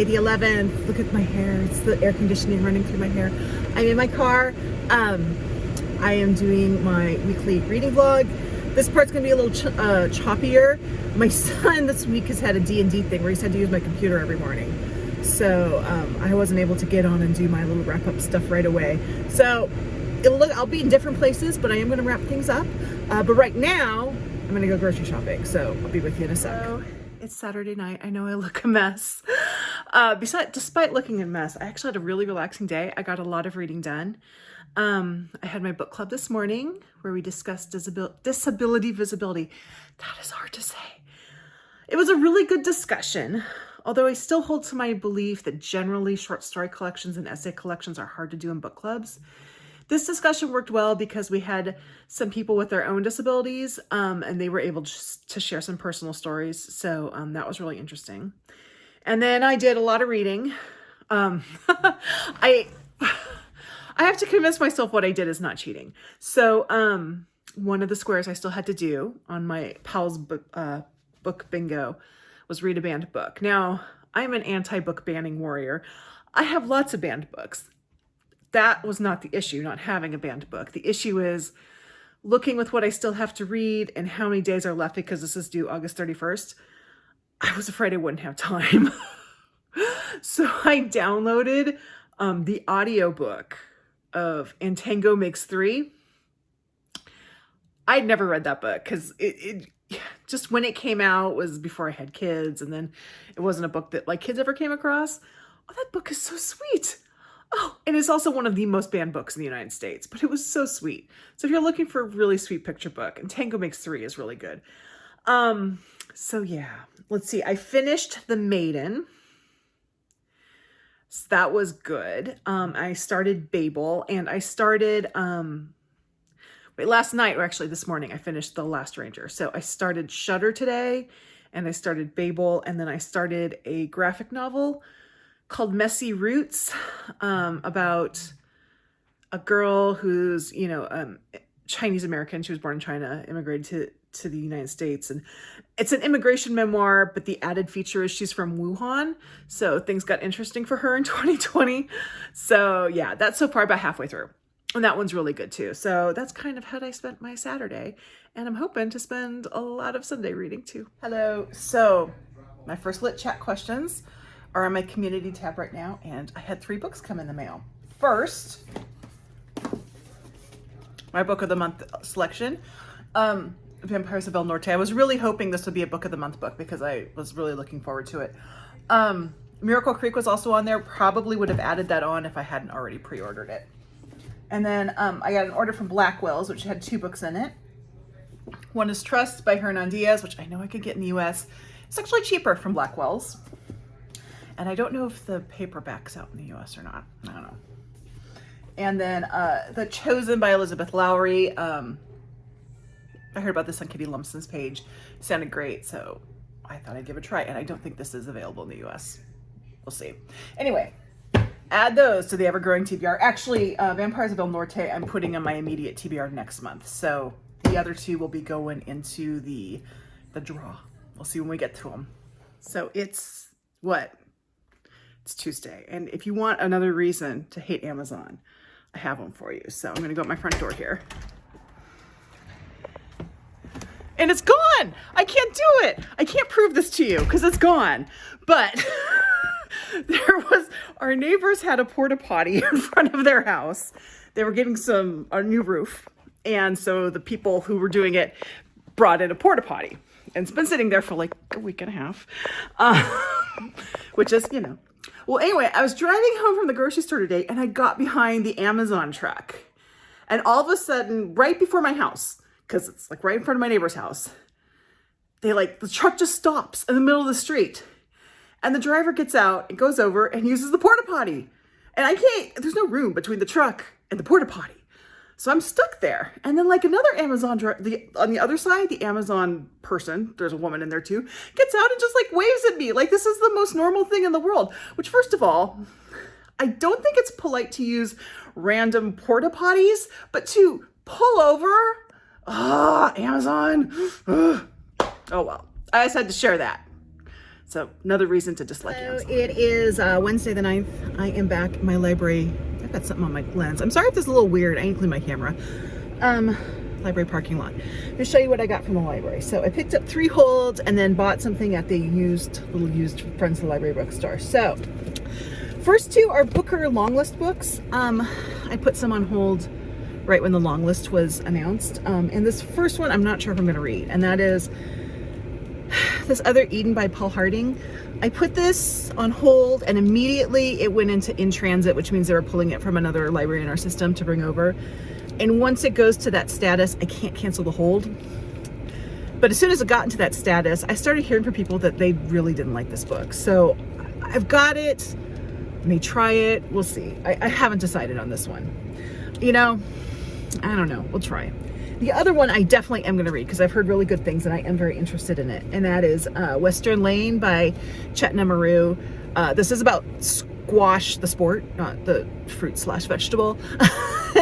Friday the 11th. Look at my hair. It's the air conditioning running through my hair. I'm in my car. I am doing my weekly reading vlog. This part's gonna be a little choppier. My son this week has had a D&D thing where he's had to use my computer every morning. So I wasn't able to get on and do my little wrap up stuff right away. So I'll be in different places, but I am gonna wrap things up. But right now, I'm gonna go grocery shopping. So I'll be with you in a sec. So, it's Saturday night. I know I look a mess. Despite looking a mess, I actually had a really relaxing day. I got a lot of reading done. I had my book club this morning where we discussed disability visibility. That is hard to say. It was a really good discussion, although I still hold to my belief that generally short story collections and essay collections are hard to do in book clubs. This discussion worked well because we had some people with their own disabilities, and they were able to share some personal stories. So that was really interesting. And then I did a lot of reading. I have to convince myself what I did is not cheating. So one of the squares I still had to do on my pal's book bingo was read a banned book. Now, I'm an anti-book banning warrior. I have lots of banned books. That was not the issue, not having a banned book. The issue is looking with what I still have to read and how many days are left because this is due August 31st. I was afraid I wouldn't have time. So I downloaded the audiobook of And Tango Makes Three. I'd never read that book because it just when it came out was before I had kids, and then it wasn't a book that like kids ever came across. Oh, that book is so sweet. Oh, and it's also one of the most banned books in the United States, but it was so sweet. So if you're looking for a really sweet picture book, and Tango Makes Three is really good. So yeah, let's see. I finished The Maiden. So that was good. I started Babel, and I started, last night, or actually this morning, I finished The Last Ranger. So I started Shudder today, and I started Babel, and then I started a graphic novel called Messy Roots, about a girl who's, Chinese American. She was born in China, immigrated to the United States. And it's an immigration memoir, but the added feature is she's from Wuhan. So things got interesting for her in 2020. So yeah, that's so far about halfway through. And that one's really good too. So that's kind of how I spent my Saturday. And I'm hoping to spend a lot of Sunday reading too. Hello. So my first lit chat questions are on my community tab right now. And I had 3 books come in the mail. First, my book of the month selection, Vampires of El Norte. I was really hoping this would be a book of the month book because I was really looking forward to it. Miracle Creek was also on there. Probably would have added that on if I hadn't already pre-ordered it. And then I got an order from Blackwell's, which had 2 books in it. One is Trust by Hernan Diaz, which I know I could get in the US. It's actually cheaper from Blackwell's. And I don't know if the paperback's out in the US or not. I don't know. And then The Chosen by Elizabeth Lowry. I heard about this on Kitty Lumpson's page. It sounded great, so I thought I'd give it a try. And I don't think this is available in the US. We'll see. Anyway, add those to the ever-growing TBR. Actually, Vampires of El Norte, I'm putting on my immediate TBR next month. So the other 2 will be going into the draw. We'll see when we get to them. So it's what? It's Tuesday. And if you want another reason to hate Amazon, I have one for you. So I'm going to go at my front door here. And it's gone. I can't do it. I can't prove this to you because it's gone. But our neighbors had a porta potty in front of their house. They were getting a new roof. And so the people who were doing it brought in a porta potty. And it's been sitting there for like a week and a half. Which is, Well, anyway, I was driving home from the grocery store today and I got behind the Amazon truck. And all of a sudden, right before my house, because it's like right in front of my neighbor's house, the truck just stops in the middle of the street. And the driver gets out and goes over and uses the porta potty. And there's no room between the truck and the porta potty. So I'm stuck there. And then another Amazon on the other side, the Amazon person, there's a woman in there too, gets out and just waves at me. This is the most normal thing in the world. Which, first of all, I don't think it's polite to use random porta potties, but to pull over, Amazon. Oh well, I just had to share that. So another reason to dislike Amazon. So it is Wednesday the 9th. I am back in my library. I've got something on my lens. I'm sorry if this is a little weird. I ain't cleaned my camera. Library parking lot. I'm gonna show you what I got from the library. So I picked up 3 holds and then bought something at the little used Friends of the Library bookstore. So first 2 are Booker long list books. I put some on hold right when the long list was announced. And this first one, I'm not sure if I'm gonna read, and that is This Other Eden by Paul Harding. I put this on hold and immediately it went into in transit, which means they were pulling it from another library in our system to bring over. And once it goes to that status, I can't cancel the hold. But as soon as it got into that status, I started hearing from people that they really didn't like this book. So I've got it, may try it, we'll see. I haven't decided on this one. You know, I don't know, we'll try. The other one I definitely am going to read because I've heard really good things and I am very interested in it. And that is Western Lane by Chetna Maru. This is about squash, the sport, not the fruit/vegetable.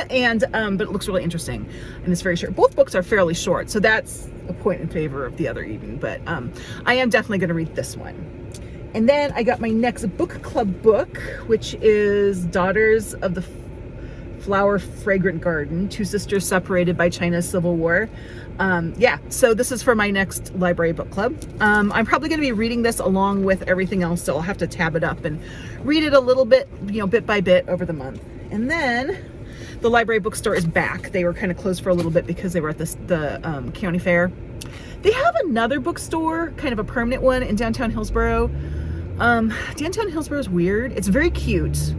And but it looks really interesting and it's very short. Both books are fairly short, so that's a point in favor of The Other Eden. But I am definitely going to read this one. And then I got my next book club book, which is Daughters of the Flower Fragrant Garden, 2 sisters separated by China's Civil War. Yeah, so this is for my next library book club. I'm probably going to be reading this along with everything else, so I'll have to tab it up and read it a little bit, you know, bit by bit over the month. And then the library bookstore is back. They were kind of closed for a little bit because they were at the county fair. They have another bookstore, kind of a permanent one in downtown Hillsboro. Downtown Hillsboro is weird. It's very cute.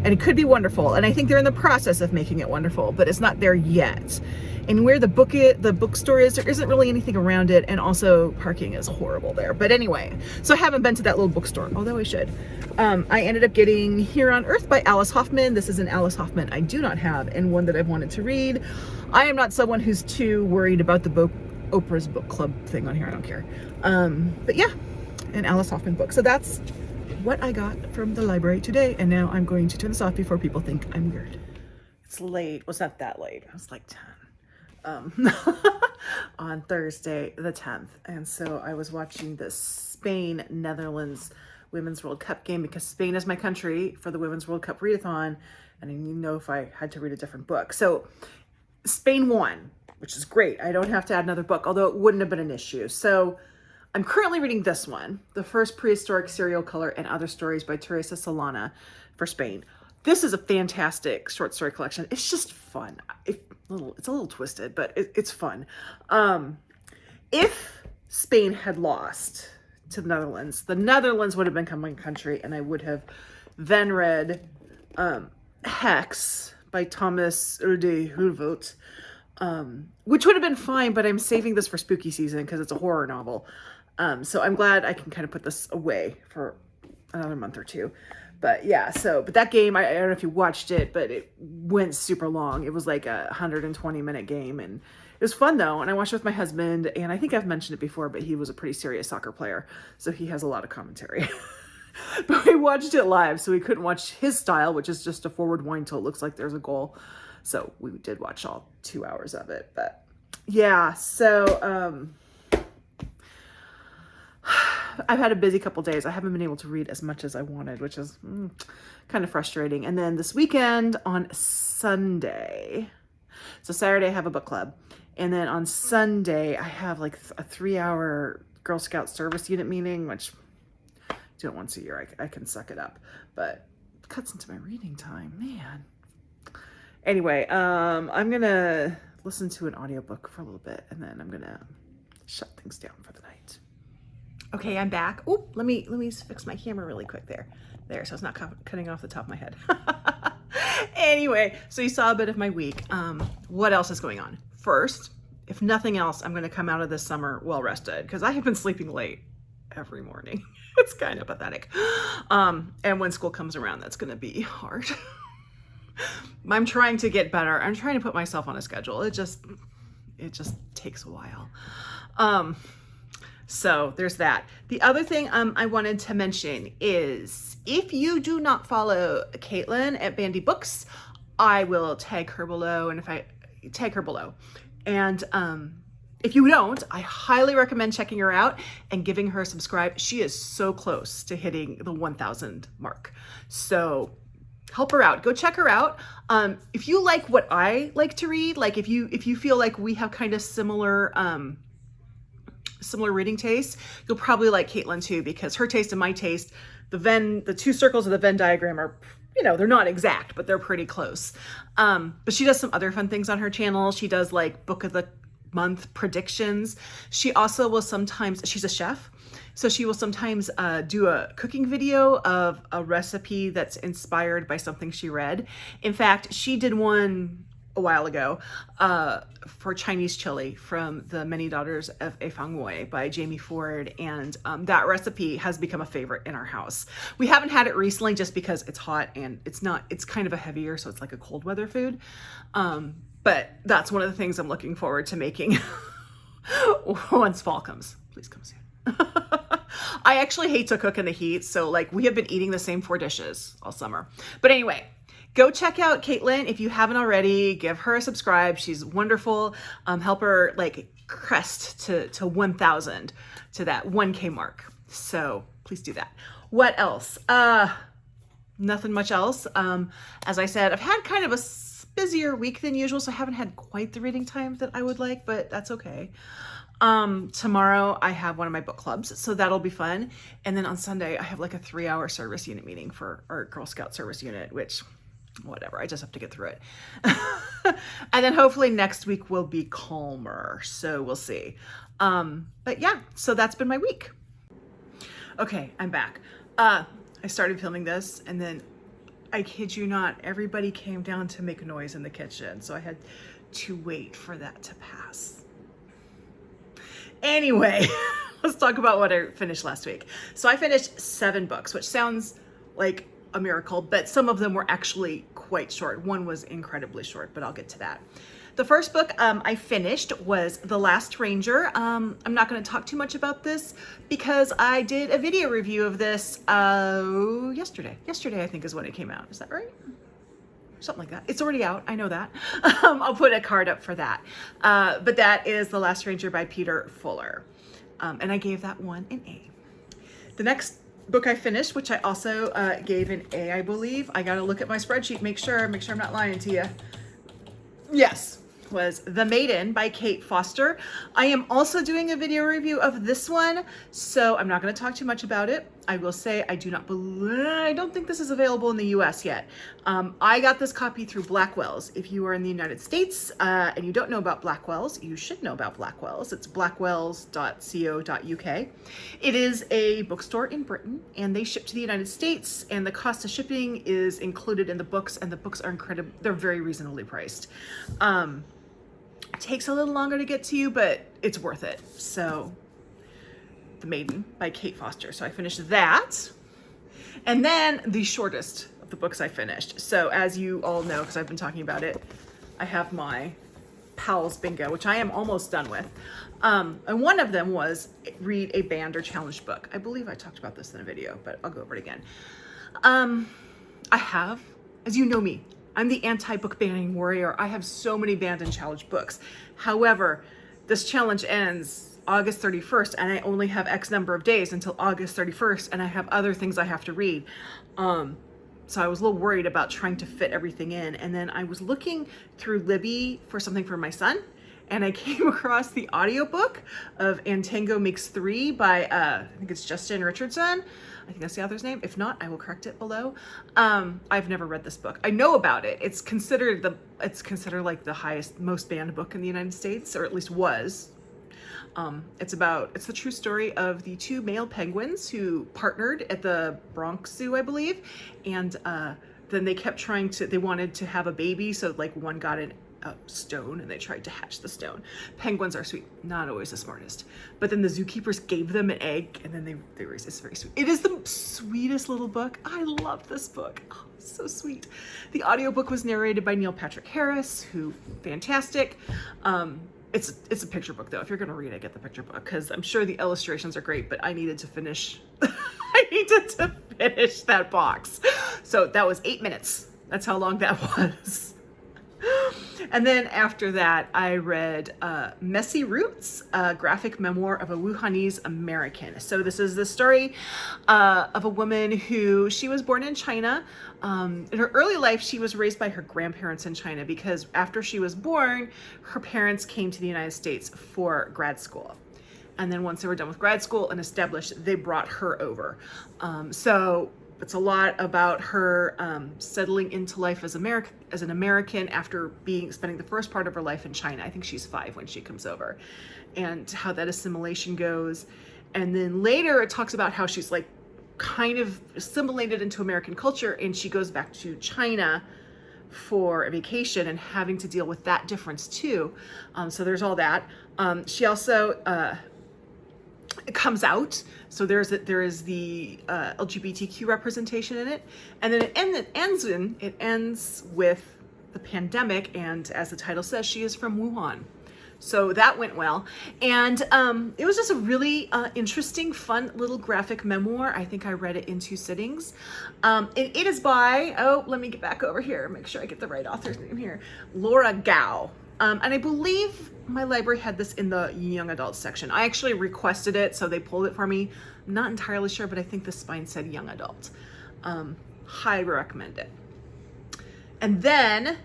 And it could be wonderful. And I think they're in the process of making it wonderful, but it's not there yet. And where the bookstore is, there isn't really anything around it. And also parking is horrible there. But anyway, so I haven't been to that little bookstore, although I should. I ended up getting Here on Earth by Alice Hoffman. This is an Alice Hoffman I do not have and one that I've wanted to read. I am not someone who's too worried about the Oprah's book club thing on here. I don't care. But yeah, an Alice Hoffman book. So that's what I got from the library today, and now I'm going to turn this off before people think I'm weird. It's late. Well, it's not that late. It was like 10 on Thursday the 10th, and so I was watching the Spain-Netherlands Women's World Cup game because Spain is my country for the Women's World Cup readathon, and I didn't know if I had to read a different book. So Spain won, which is great. I don't have to add another book, although it wouldn't have been an issue. So I'm currently reading this one, The First Prehistoric Serial Killer and Other Stories by Teresa Solana for Spain. This is a fantastic short story collection. It's just fun. It's a little twisted, but it's fun. If Spain had lost to the Netherlands would have become my country, and I would have then read Hex by Thomas de Hulvoet, which would have been fine, but I'm saving this for spooky season because it's a horror novel. So I'm glad I can kind of put this away for another month or 2. But yeah, but that game, I don't know if you watched it, but it went super long. It was like a 120-minute game, and it was fun though. And I watched it with my husband, and I think I've mentioned it before, but he was a pretty serious soccer player, so he has a lot of commentary. But we watched it live, so we couldn't watch his style, which is just a forward wind till it looks like there's a goal. So we did watch all 2 hours of it. But yeah, so I've had a busy couple days. I haven't been able to read as much as I wanted, which is kind of frustrating. And then this weekend on Sunday, so Saturday I have a book club. And then on Sunday I have like a 3-hour Girl Scout service unit meeting, which I do it once a year. I can suck it up, but it cuts into my reading time, man. Anyway, I'm going to listen to an audiobook for a little bit, and then I'm going to shut things down for the night. Okay, I'm back. Oh, let me fix my camera really quick there, so it's not cutting off the top of my head. Anyway, so you saw a bit of my week. What else is going on? First, if nothing else, I'm going to come out of this summer well rested because I have been sleeping late every morning. It's kind of pathetic. And when school comes around, that's going to be hard. I'm trying to get better. I'm trying to put myself on a schedule. It just takes a while. So there's that. The other thing I wanted to mention is if you do not follow Caitlin at Bandy Books, I will tag her below. And if I tag her below, and if you don't, I highly recommend checking her out and giving her a subscribe. She is so close to hitting the 1,000 mark. So help her out. Go check her out. If you like what I like to read, like if you feel like we have kind of similar reading tastes, you'll probably like Caitlin too, because her taste and my taste, the two circles of the Venn diagram are, you know, they're not exact, but they're pretty close. But she does some other fun things on her channel. She does like book of the month predictions. She also will sometimes, she's a chef, so she will sometimes do a cooking video of a recipe that's inspired by something she read. In fact, she did one a while ago for Chinese chili from The Many Daughters of A Fang Wei by Jamie Ford, and that recipe has become a favorite in our house. We haven't had it recently just because it's hot and it's kind of a heavier, so it's like a cold weather food. But that's one of the things I'm looking forward to making once fall comes. Please come soon. I actually hate to cook in the heat, so like we have been eating the same 4 dishes all summer. But anyway, go check out Caitlin if you haven't already. Give her a subscribe. She's wonderful. Help her like crest to 1,000, to that 1K mark. So please do that. What else? Nothing much else. As I said, I've had kind of a busier week than usual, so I haven't had quite the reading time that I would like, but that's okay. Tomorrow I have one of my book clubs, so that'll be fun. And then on Sunday I have like a 3-hour service unit meeting for our Girl Scout service unit, which whatever, I just have to get through it. And then hopefully next week will be calmer, so we'll see. But yeah, so that's been my week. Okay, I'm back. I started filming this and then I kid you not, everybody came down to make noise in the kitchen, so I had to wait for that to pass. Anyway, let's talk about what I finished last week. So I finished 7 books, which sounds like a miracle, but some of them were actually quite short. One was incredibly short, but I'll get to that. The first book I finished was The Last Ranger. I'm not going to talk too much about this because I did a video review of this yesterday. Yesterday, I think, is when it came out. Is that right? Something like that. It's already out. I know that. I'll put a card up for that. But that is The Last Ranger by Peter Fuller. And I gave that one an A. The next book I finished, which I also gave an A, I believe. I got to look at my spreadsheet, make sure I'm not lying to you. Yes, was The Maiden by Kate Foster. I am also doing a video review of this one, so I'm not going to talk too much about it. I will say I don't think this is available in the US yet. I got this copy through Blackwell's. If you are in the United States and you don't know about Blackwell's, you should know about Blackwell's. It's blackwells.co.uk. It is a bookstore in Britain, and they ship to the United States, and the cost of shipping is included in the books, and the books are incredible. They're very reasonably priced. It takes a little longer to get to you, but it's worth it. So, The Maiden by Kate Foster. So I finished that. And then the shortest of the books I finished. So as you all know, because I've been talking about it, I have my Pals Bingo, which I am almost done with. And one of them was read a banned or challenged book. I believe I talked about this in a video, but I'll go over it again. I have, as you know me, I'm the anti-book banning warrior. I have so many banned and challenged books. However, this challenge ends August 31st, and I only have X number of days until August 31st, and I have other things I have to read. So I was a little worried about trying to fit everything in. And then I was looking through Libby for something for my son, and I came across the audiobook of And Tango Makes Three by, I think it's Justin Richardson. I think that's the author's name. If not, I will correct it below. I've never read this book. I know about it. It's considered like the highest, most banned book in the United States, or at least was. It's the true story of the 2 male penguins who partnered at the Bronx Zoo, I believe. And then they kept they wanted to have a baby. So like one got a stone and they tried to hatch the stone. Penguins are sweet, not always the smartest. But then the zookeepers gave them an egg and then they raised. It's very sweet. It is the sweetest little book. I love this book. Oh, it's so sweet. The audiobook was narrated by Neil Patrick Harris, who fantastic. It's a picture book though. If you're gonna read it, get the picture book, because I'm sure the illustrations are great, but I needed to finish that box. So that was 8 minutes. That's how long that was. And then after that, I read Messy Roots, a graphic memoir of a Wuhanese American. So this is the story of a woman who, she was born in China. In her early life, she was raised by her grandparents in China because after she was born, her parents came to the United States for grad school. And then once they were done with grad school and established, they brought her over. So it's a lot about her settling into life as an American after spending the first part of her life in China. I think she's 5 when she comes over, and how that assimilation goes. And then later it talks about how she's like kind of assimilated into American culture, and she goes back to China for a vacation and having to deal with that difference too. So there's all that. She also comes out, so there is the LGBTQ representation in it, and then it ends with the pandemic, and as the title says, she is from Wuhan. So that went well, and it was just a really interesting, fun little graphic memoir. I think I read it in 2 sittings. It is by, let me get back over here, make sure I get the right author's name here, Laura Gao. And I believe my library had this in the young adult section. I actually requested it, so they pulled it for me. I'm not entirely sure, but I think the spine said young adult. Highly recommend it. And then,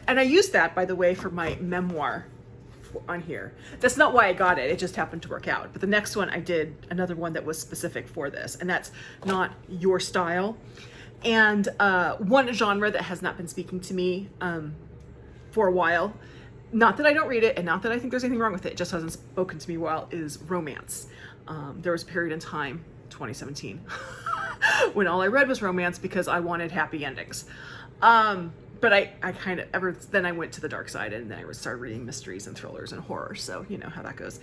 and I used that, by the way, for my memoir on here. That's not why I got it. It just happened to work out. But the next one, I did another one that was specific for this, and that's Not Your Style. And one genre that has not been speaking to me for a while, not that I don't read it and not that I think there's anything wrong with it, just hasn't spoken to me well, is romance. There was a period in time, 2017, when all I read was romance because I wanted happy endings. But I kind of, then I went to the dark side, and then I started reading mysteries and thrillers and horror, so you know how that goes.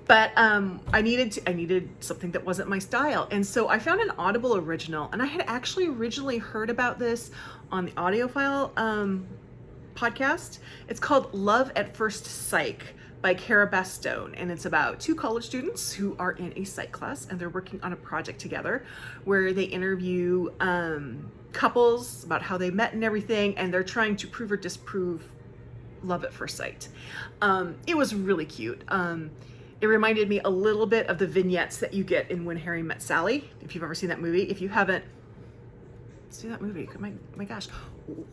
But I needed something that wasn't my style, and so I found an Audible original, and I had actually originally heard about this on the audiophile podcast. It's called Love at First Psych by Cara, Bastone, and it's about 2 college students who are in a psych class, and they're working on a project together where they interview couples about how they met and everything, and they're trying to prove or disprove love at first sight. It was really cute. It reminded me a little bit of the vignettes that you get in When Harry Met Sally, if you've ever seen that movie. If you haven't, see that movie. My gosh,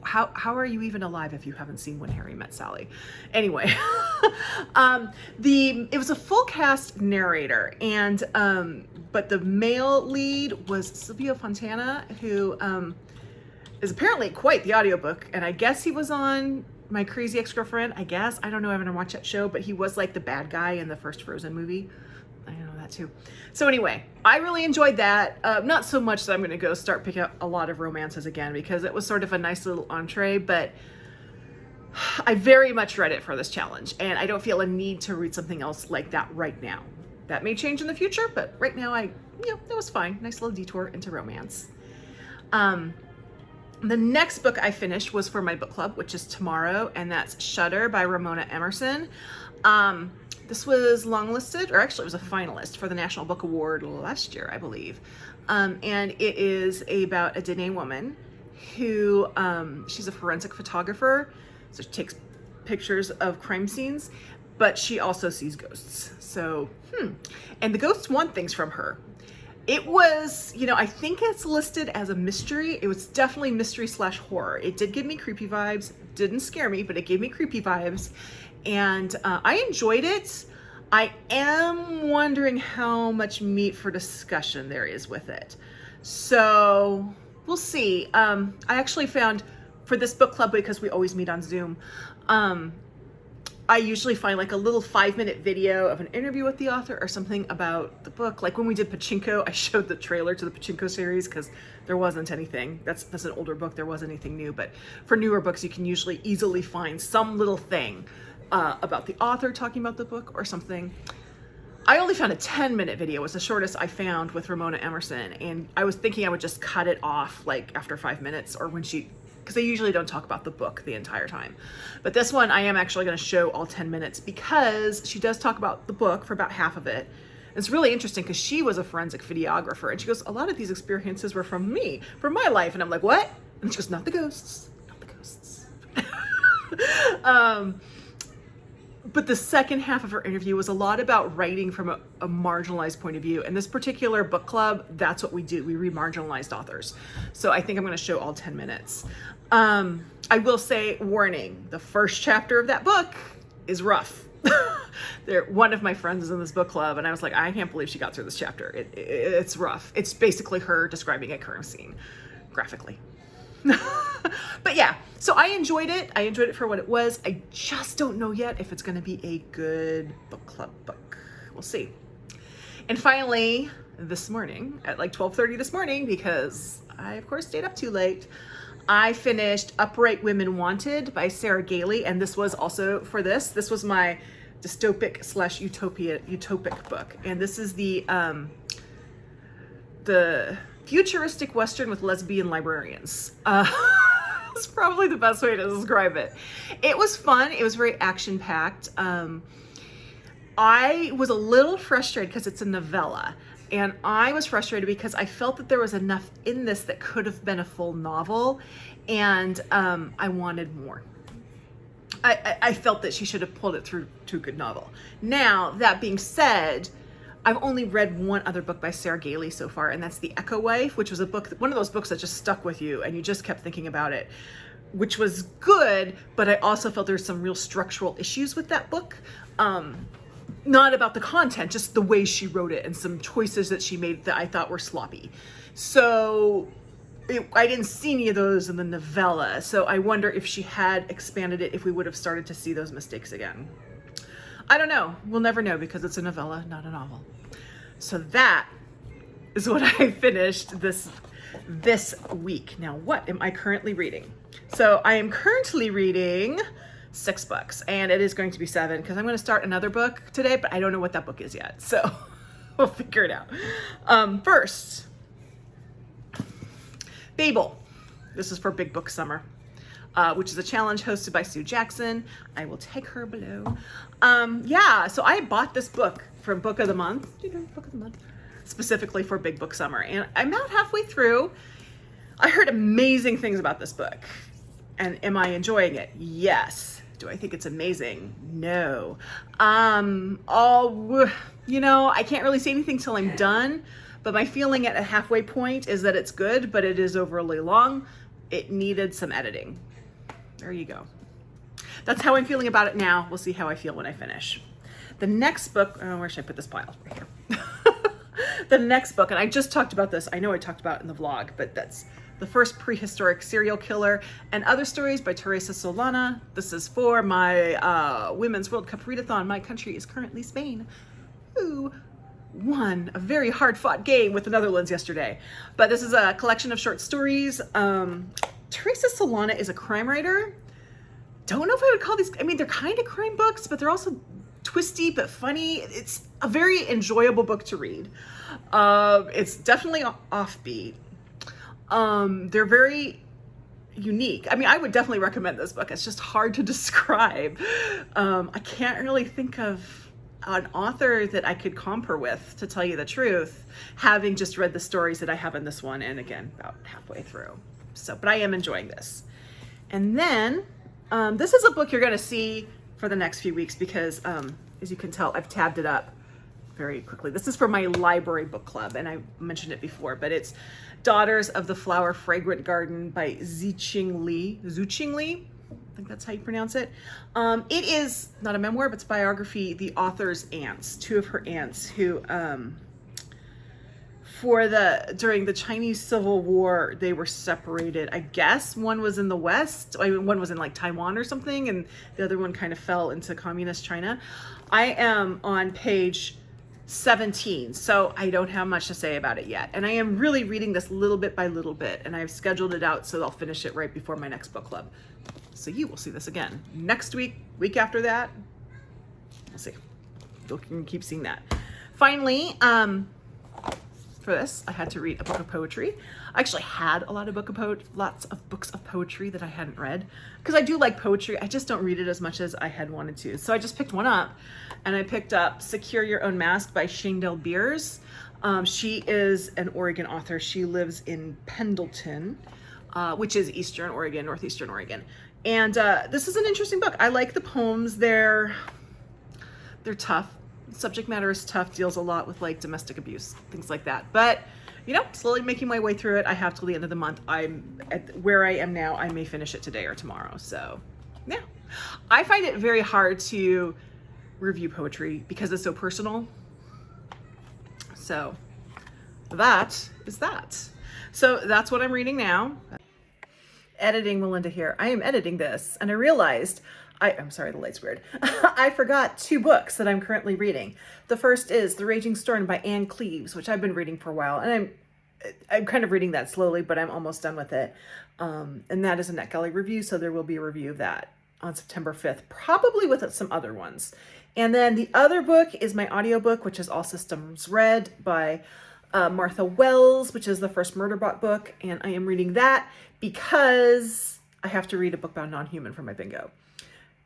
how are you even alive if you haven't seen When Harry Met Sally? Anyway, it was a full cast narrator, and but the male lead was Silvio Fontana, who is apparently quite the audiobook, and I guess he was on My Crazy Ex-Girlfriend. I guess, I don't know, I haven't watched that show, but he was like the bad guy in the first Frozen movie. I know that too. So anyway, I really enjoyed that. Not so much that I'm going to go start picking up a lot of romances again, because it was sort of a nice little entree, but I very much read it for this challenge, and I don't feel a need to read something else like that right now. That may change in the future, but right now that was fine. Nice little detour into romance. The next book I finished was for my book club, which is tomorrow, and that's Shudder by Ramona Emerson. This was longlisted, or actually it was a finalist for the National Book Award last year, I believe. And it is about a Dene woman who, she's a forensic photographer, so she takes pictures of crime scenes, but she also sees ghosts. So, and the ghosts want things from her. It was, I think it's listed as a mystery. It was definitely mystery/horror. It did give me creepy vibes. Didn't scare me, but it gave me creepy vibes. And I enjoyed it. I am wondering how much meat for discussion there is with it. So we'll see. I actually found for this book club, because we always meet on Zoom, I usually find like a little 5-minute video of an interview with the author or something about the book. Like when we did Pachinko, I showed the trailer to the Pachinko series because there wasn't anything. That's an older book. There wasn't anything new. But for newer books, you can usually easily find some little thing about the author talking about the book or something. I only found a 10-minute video. It was the shortest I found with Ramona Emerson. And I was thinking I would just cut it off like after 5 minutes, or when because they usually don't talk about the book the entire time. But this one, I am actually going to show all 10 minutes because she does talk about the book for about half of it. It's really interesting because she was a forensic videographer, and she goes, a lot of these experiences were from me, from my life. And I'm like, what? And she goes, not the ghosts, not the ghosts. But the second half of her interview was a lot about writing from a marginalized point of view. And this particular book club, that's what we do. We read marginalized authors. So I think I'm going to show all 10 minutes. I will say, warning, the first chapter of that book is rough. One of my friends is in this book club, and I was like, I can't believe she got through this chapter. It's rough. It's basically her describing a crime scene graphically. But yeah, so I enjoyed it. I enjoyed it for what it was. I just don't know yet if it's going to be a good book club book. We'll see. And finally, this morning at like 12:30 this morning, because I of course stayed up too late, I finished Upright Women Wanted by Sarah Gailey. And this was also for this was my dystopic / utopic book. And this is the futuristic Western with lesbian librarians. It's probably the best way to describe it. It was fun. It was very action-packed. I was a little frustrated because it's a novella. And I was frustrated because I felt that there was enough in this that could have been a full novel. And I wanted more. I felt that she should have pulled it through to a good novel. Now, that being said, I've only read one other book by Sarah Gailey so far, and that's The Echo Wife, which was a book, one of those books that just stuck with you and you just kept thinking about it, which was good, but I also felt there's some real structural issues with that book. Not about the content, just the way she wrote it and some choices that she made that I thought were sloppy. So I didn't see any of those in the novella. So I wonder if she had expanded it, if we would have started to see those mistakes again. I don't know. We'll never know because it's a novella, not a novel. So that is what I finished this week. Now, what am I currently reading? So I am currently reading 6 books, and it is going to be 7 because I'm going to start another book today, but I don't know what that book is yet. So we'll figure it out. First, Babel. This is for Big Book Summer. Which is a challenge hosted by Sue Jackson. I will tag her below. Yeah, so I bought this book from Book of the Month, Book of the Month, specifically for Big Book Summer. And I'm about halfway through. I heard amazing things about this book. And am I enjoying it? Yes. Do I think it's amazing? No. I can't really say anything till I'm done, but my feeling at a halfway point is that it's good, but it is overly long. It needed some editing. There you go. That's how I'm feeling about it now. We'll see how I feel when I finish. The next book, where should I put this pile? Right here. The next book, and I just talked about this. I know I talked about it in the vlog, but that's the first Prehistoric Serial Killer and Other Stories by Teresa Solana. This is for my Women's World Cup readathon. My country is currently Spain, who won a very hard-fought game with the Netherlands yesterday. But this is a collection of short stories. Teresa Solana is a crime writer. Don't know if I would call these, they're kind of crime books, but they're also twisty but funny. It's a very enjoyable book to read. It's definitely offbeat. They're very unique. I would definitely recommend this book. It's just hard to describe. I can't really think of an author that I could comp her with, to tell you the truth, having just read the stories that I have in this one, and again, about halfway through. So, but I am enjoying this. And then, this is a book you're going to see for the next few weeks because, as you can tell, I've tabbed it up very quickly. This is for my library book club, and I mentioned it before, but it's Daughters of the Flower Fragrant Garden by Zhuqing Li. I think that's how you pronounce it. It is not a memoir, but it's biography. The author's aunts, 2 of her aunts who, during the Chinese Civil War, they were separated. I guess one was in the West, one was in like Taiwan or something, and the other one kind of fell into communist China. I am on page 17, so I don't have much to say about it yet. And I am really reading this little bit by little bit, and I've scheduled it out so I'll finish it right before my next book club. So you will see this again next week, week after that. We'll see. You can keep seeing that. Finally, for this, I had to read a book of poetry. I actually had a lot of lots of books of poetry that I hadn't read because I do like poetry. I just don't read it as much as I had wanted to. So I just picked one up, and I picked up Secure Your Own Mask by Shaindel Beers. She is an Oregon author. She lives in Pendleton, which is Eastern Oregon, Northeastern Oregon. And this is an interesting book. I like the poems. They're tough. Subject matter is tough, deals a lot with like domestic abuse, things like that. But you know, slowly making my way through it. I have till the end of the month. I'm at where I am now. I may finish it today or tomorrow. So yeah, I find it very hard to review poetry because it's so personal. So that is that. So that's what I'm reading now. Editing Melinda here. I am editing this and I realized I'm sorry, the light's weird. I forgot 2 books that I'm currently reading. The first is The Raging Storm by Cleeves, which I've been reading for a while, and I'm kind of reading that slowly, but I'm almost done with it. And that is a NetGalley review, so there will be a review of that on September 5th, probably with some other ones. And then the other book is my audiobook, which is All Systems Red by Martha Wells, which is the first Murderbot book, and I am reading that because I have to read a book about non-human for my bingo.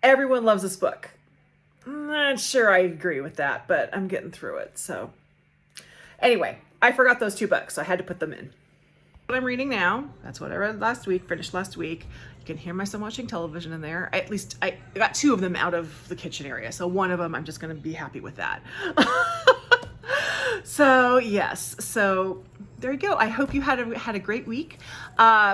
Everyone loves this book. I'm not sure I agree with that, but I'm getting through it. So anyway, I forgot those 2 books, so I had to put them in. What I'm reading now, that's what I read last week, finished last week. You can hear my son watching television in there. At least I got 2 of them out of the kitchen area. So one of them, I'm just going to be happy with that. So yes, so there you go. I hope you had a great week.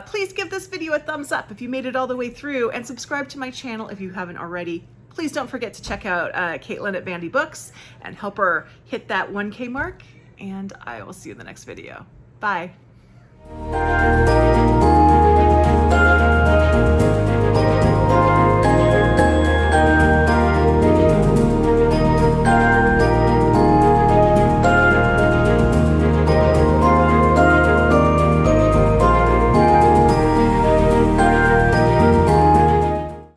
Please give this video a thumbs up if you made it all the way through, and subscribe to my channel if you haven't already. Please don't forget to check out Caitlin at Bandy Books and help her hit that 1K mark. And I will see you in the next video. Bye.